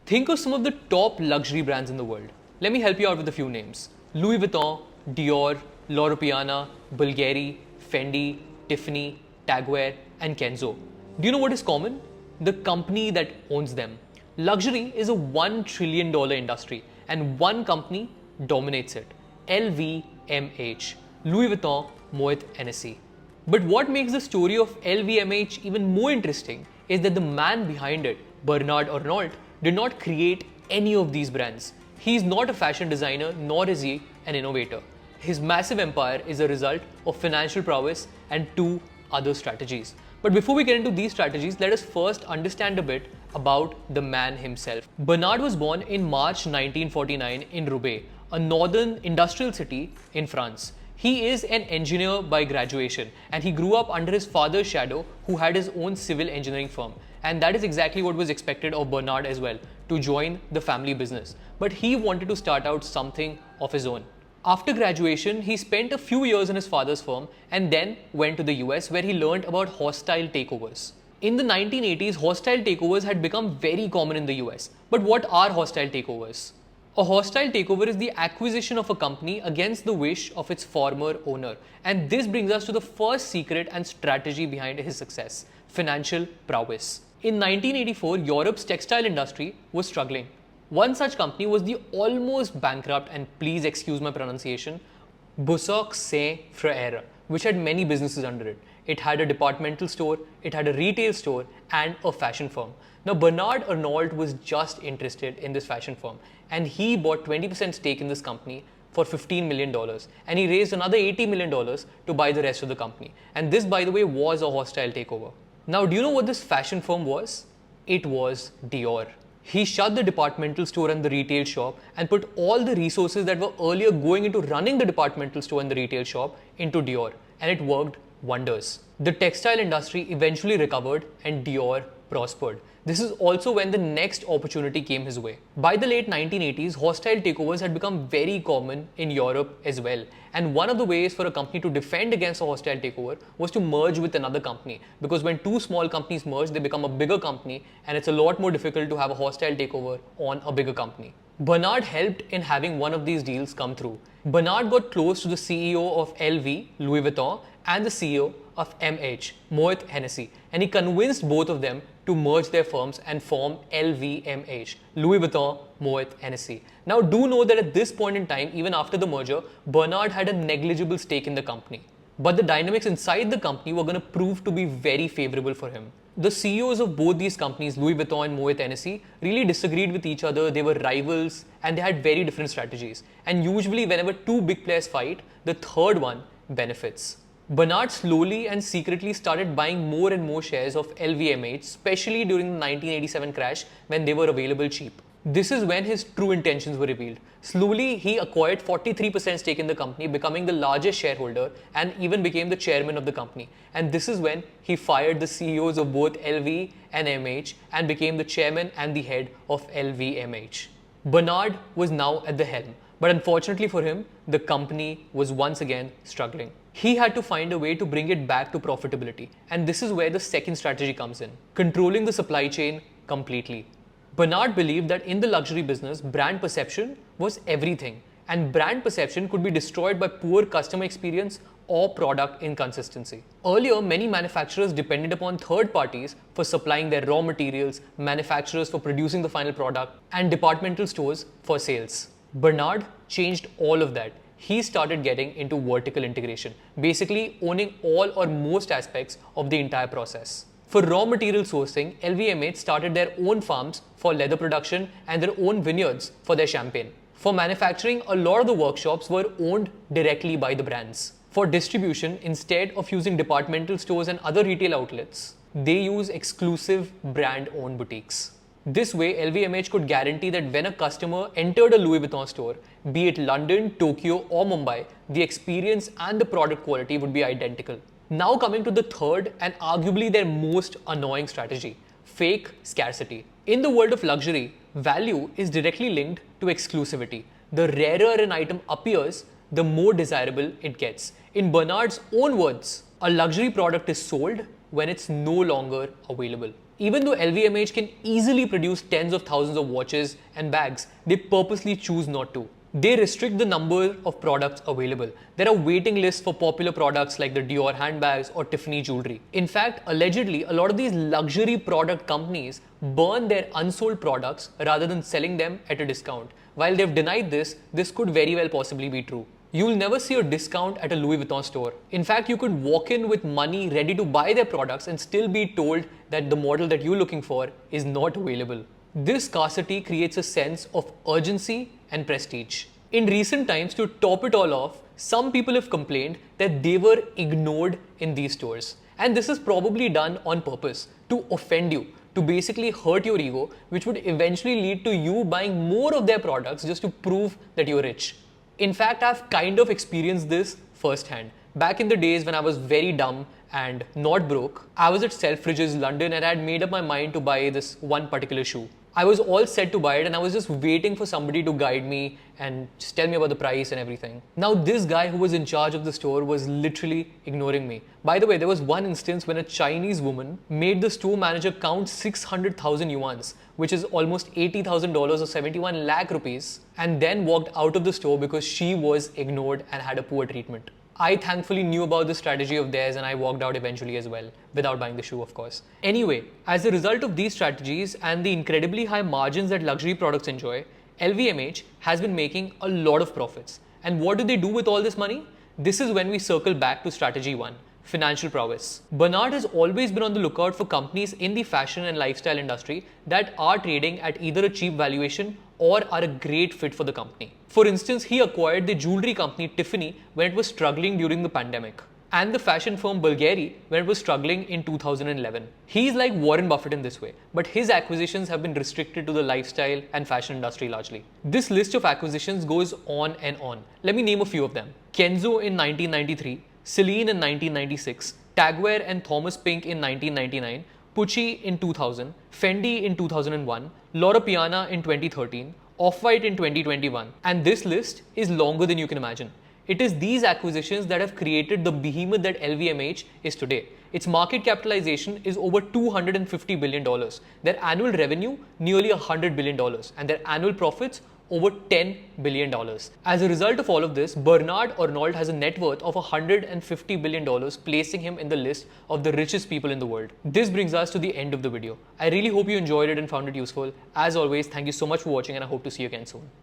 Think of some of the top luxury brands in the world. Let me help you out with a few names. Louis Vuitton, Dior, Loro Piana, Bulgari, Fendi, Tiffany, Tagwear, and Kenzo. Do you know what is common? The company that owns them. Luxury is a $1 trillion industry and one company dominates it. LVMH, Louis Vuitton Moët Hennessy. But what makes the story of LVMH even more interesting is that the man behind it, Bernard Arnault, did not create any of these brands. He is not a fashion designer, nor is he an innovator. His massive empire is a result of financial prowess and two other strategies. But before we get into these strategies, let us first understand a bit about the man himself. Bernard was born in March 1949 in Roubaix, a northern industrial city in France. He is an engineer by graduation and he grew up under his father's shadow, who had his own civil engineering firm. And that is exactly what was expected of Bernard as well, to join the family business. But he wanted to start out something of his own. After graduation, he spent a few years in his father's firm and then went to the US, where he learned about hostile takeovers. In the 1980s, hostile takeovers had become very common in the US. But what are hostile takeovers? A hostile takeover is the acquisition of a company against the wish of its former owner. And this brings us to the first secret and strategy behind his success: financial prowess. In 1984, Europe's textile industry was struggling. One such company was the almost bankrupt, and please excuse my pronunciation, Frères, which had many businesses under it. It had a departmental store, it had a retail store, and a fashion firm. Now, Bernard Arnault was just interested in this fashion firm, and he bought 20% stake in this company for $15 million, and he raised another $80 million to buy the rest of the company. And this, by the way, was a hostile takeover. Now, do you know what this fashion firm was? It was Dior. He shut the departmental store and the retail shop and put all the resources that were earlier going into running the departmental store and the retail shop into Dior, and it worked wonders. The textile industry eventually recovered and Dior prospered. This is also when the next opportunity came his way. By the late 1980s, hostile takeovers had become very common in Europe as well. And one of the ways for a company to defend against a hostile takeover was to merge with another company. Because when two small companies merge, they become a bigger company, and it's a lot more difficult to have a hostile takeover on a bigger company. Bernard helped in having one of these deals come through. Bernard got close to the CEO of LV, Louis Vuitton, and the CEO of MH, Moët Hennessy, and he convinced both of them to merge their firms and form LVMH, Louis Vuitton Moët Hennessy. Now, do know that at this point in time, even after the merger, Bernard had a negligible stake in the company. But the dynamics inside the company were going to prove to be very favorable for him. The CEOs of both these companies, Louis Vuitton and Moët Hennessy, really disagreed with each other. They were rivals and they had very different strategies. And usually whenever two big players fight, the third one benefits. Bernard slowly and secretly started buying more and more shares of LVMH, especially during the 1987 crash when they were available cheap. This is when his true intentions were revealed. Slowly, he acquired 43% stake in the company, becoming the largest shareholder, and even became the chairman of the company. And this is when he fired the CEOs of both LV and MH and became the chairman and the head of LVMH. Bernard was now at the helm, but unfortunately for him, the company was once again struggling. He had to find a way to bring it back to profitability, and this is where the second strategy comes in: controlling the supply chain completely. Bernard believed that in the luxury business, brand perception was everything, and brand perception could be destroyed by poor customer experience or product inconsistency. Earlier, many manufacturers depended upon third parties for supplying their raw materials, manufacturers for producing the final product, and departmental stores for sales. Bernard changed all of that. He started getting into vertical integration, basically owning all or most aspects of the entire process. For raw material sourcing, LVMH started their own farms for leather production and their own vineyards for their champagne. For manufacturing, a lot of the workshops were owned directly by the brands. For distribution, instead of using departmental stores and other retail outlets, they use exclusive brand-owned boutiques. This way, LVMH could guarantee that when a customer entered a Louis Vuitton store, be it London, Tokyo or Mumbai, the experience and the product quality would be identical. Now coming to the third and arguably their most annoying strategy: fake scarcity. In the world of luxury, value is directly linked to exclusivity. The rarer an item appears, the more desirable it gets. In Bernard's own words, a luxury product is sold when it's no longer available. Even though LVMH can easily produce tens of thousands of watches and bags, they purposely choose not to. They restrict the number of products available. There are waiting lists for popular products like the Dior handbags or Tiffany jewelry. In fact, allegedly, a lot of these luxury product companies burn their unsold products rather than selling them at a discount. While they've denied this, this could very well possibly be true. You'll never see a discount at a Louis Vuitton store. In fact, you could walk in with money ready to buy their products and still be told that the model that you're looking for is not available. This scarcity creates a sense of urgency and prestige. In recent times, to top it all off, some people have complained that they were ignored in these stores. And this is probably done on purpose to offend you, to basically hurt your ego, which would eventually lead to you buying more of their products just to prove that you're rich. In fact, I've kind of experienced this firsthand. Back in the days when I was very dumb and not broke, I was at Selfridges, London, and I had made up my mind to buy this one particular shoe. I was all set to buy it and I was just waiting for somebody to guide me and just tell me about the price and everything. Now this guy who was in charge of the store was literally ignoring me. By the way, there was one instance when a Chinese woman made the store manager count 600,000 yuans, which is almost $80,000 or 71 lakh rupees, and then walked out of the store because she was ignored and had a poor treatment. I thankfully knew about the strategy of theirs and I walked out eventually as well, without buying the shoe of course. Anyway, as a result of these strategies and the incredibly high margins that luxury products enjoy, LVMH has been making a lot of profits. And what do they do with all this money? This is when we circle back to strategy 1. Financial prowess. Bernard has always been on the lookout for companies in the fashion and lifestyle industry that are trading at either a cheap valuation or are a great fit for the company. For instance, he acquired the jewelry company Tiffany when it was struggling during the pandemic, and the fashion firm Bulgari when it was struggling in 2011. He's like Warren Buffett in this way, but his acquisitions have been restricted to the lifestyle and fashion industry largely. This list of acquisitions goes on and on. Let me name a few of them. Kenzo in 1993, Celine in 1996, Tagwear and Thomas Pink in 1999, Pucci in 2000, Fendi in 2001, Loro Piana in 2013, Off-White in 2021, and this list is longer than you can imagine. It is these acquisitions that have created the behemoth that LVMH is today. Its market capitalization is over $250 billion, their annual revenue nearly $100 billion, and their annual profits over $10 billion. As a result of all of this, Bernard Arnault has a net worth of $150 billion, placing him in the list of the richest people in the world. This brings us to the end of the video. I really hope you enjoyed it and found it useful. As always, thank you so much for watching and I hope to see you again soon.